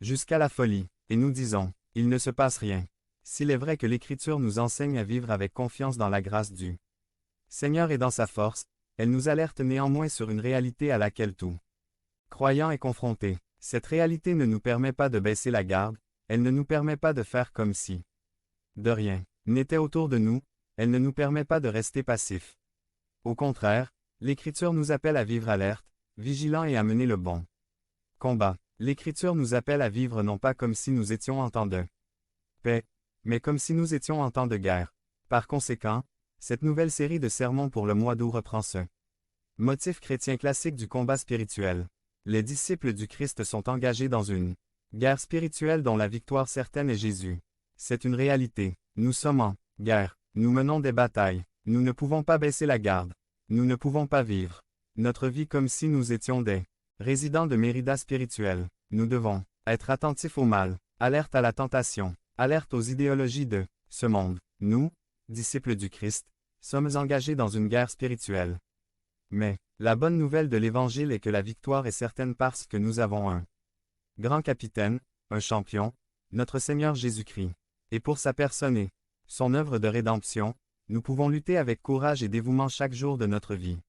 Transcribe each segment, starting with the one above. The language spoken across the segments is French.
jusqu'à la folie, et nous disons, il ne se passe rien. S'il est vrai que l'Écriture nous enseigne à vivre avec confiance dans la grâce du Seigneur et dans sa force, elle nous alerte néanmoins sur une réalité à laquelle tout croyant est confronté. Cette réalité ne nous permet pas de baisser la garde, elle ne nous permet pas de faire comme si de rien n'était autour de nous, elle ne nous permet pas de rester passifs. Au contraire, l'Écriture nous appelle à vivre alerte, vigilants et à mener le bon combat. L'Écriture nous appelle à vivre non pas comme si nous étions en temps de paix, mais comme si nous étions en temps de guerre. Par conséquent, cette nouvelle série de sermons pour le mois d'août reprend ce motif chrétien classique du combat spirituel. Les disciples du Christ sont engagés dans une guerre spirituelle dont la victoire certaine est Jésus. C'est une réalité. Nous sommes en guerre. Nous menons des batailles. Nous ne pouvons pas baisser la garde. Nous ne pouvons pas vivre notre vie comme si nous étions des résidents de Mérida spirituelle. Nous devons être attentifs au mal, alerte à la tentation, alerte aux idéologies de ce monde. Nous, disciples du Christ, sommes engagés dans une guerre spirituelle. Mais, la bonne nouvelle de l'Évangile est que la victoire est certaine parce que nous avons un grand capitaine, un champion, notre Seigneur Jésus-Christ. Et pour sa personne et son œuvre de rédemption, nous pouvons lutter avec courage et dévouement chaque jour de notre vie.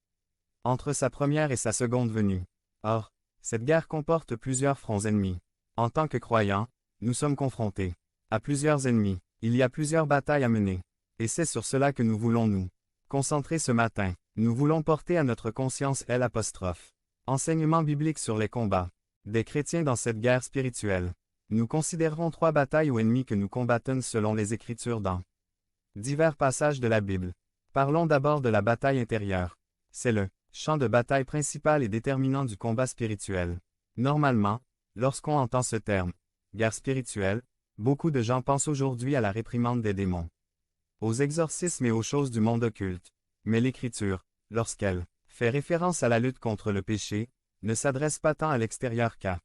Entre sa première et sa seconde venue. Or, cette guerre comporte plusieurs fronts ennemis. En tant que croyants, nous sommes confrontés à plusieurs ennemis. Il y a plusieurs batailles à mener. Et c'est sur cela que nous voulons nous concentrer ce matin. Nous voulons porter à notre conscience enseignement biblique sur les combats des chrétiens dans cette guerre spirituelle. Nous considérerons 3 batailles ou ennemis que nous combattons selon les Écritures dans divers passages de la Bible. Parlons d'abord de la bataille intérieure. C'est le champ de bataille principal et déterminant du combat spirituel. Normalement, lorsqu'on entend ce terme, guerre spirituelle, beaucoup de gens pensent aujourd'hui à la réprimande des démons, aux exorcismes et aux choses du monde occulte. Mais l'Écriture, lorsqu'elle fait référence à la lutte contre le péché, ne s'adresse pas tant à l'extérieur qu'à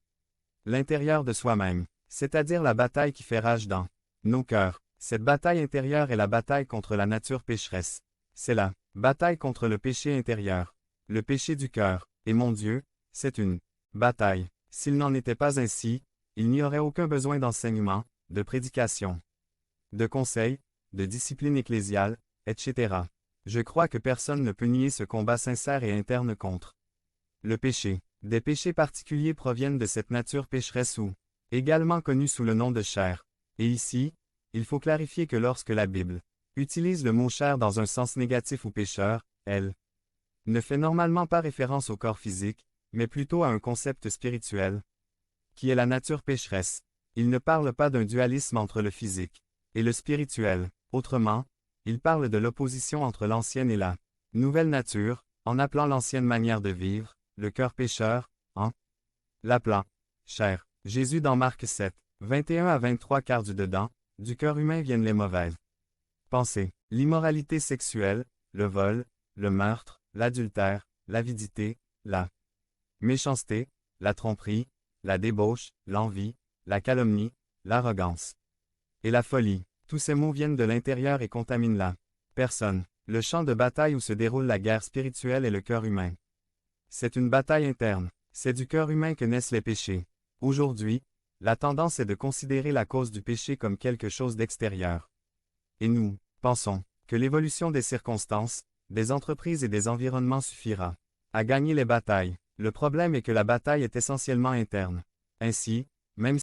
l'intérieur de soi-même, c'est-à-dire la bataille qui fait rage dans nos cœurs. Cette bataille intérieure est la bataille contre la nature pécheresse. C'est la bataille contre le péché intérieur, le péché du cœur. Et mon Dieu, c'est une bataille. S'il n'en était pas ainsi, il n'y aurait aucun besoin d'enseignement, de prédication, de conseils, de discipline ecclésiale, etc. Je crois que personne ne peut nier ce combat sincère et interne contre le péché. Des péchés particuliers proviennent de cette nature pécheresse ou, également connue sous le nom de chair. Et ici, il faut clarifier que lorsque la Bible utilise le mot chair dans un sens négatif ou pécheur, elle ne fait normalement pas référence au corps physique, mais plutôt à un concept spirituel, qui est la nature pécheresse. Il ne parle pas d'un dualisme entre le physique et le spirituel. Autrement, il parle de l'opposition entre l'ancienne et la nouvelle nature, en appelant l'ancienne manière de vivre, le cœur pécheur, en l'appelant chair. Jésus dans Marc 7, 21 à 23 car du dedans, du cœur humain viennent les mauvaises pensées, l'immoralité sexuelle, le vol, le meurtre, l'adultère, l'avidité, la méchanceté, la tromperie, la débauche, l'envie, la calomnie, l'arrogance et la folie. Tous ces mots viennent de l'intérieur et contaminent la personne. Le champ de bataille où se déroule la guerre spirituelle est le cœur humain. C'est une bataille interne. C'est du cœur humain que naissent les péchés. Aujourd'hui, la tendance est de considérer la cause du péché comme quelque chose d'extérieur. Et nous pensons que l'évolution des circonstances, des entreprises et des environnements suffira à gagner les batailles. Le problème est que la bataille est essentiellement interne. Ainsi, même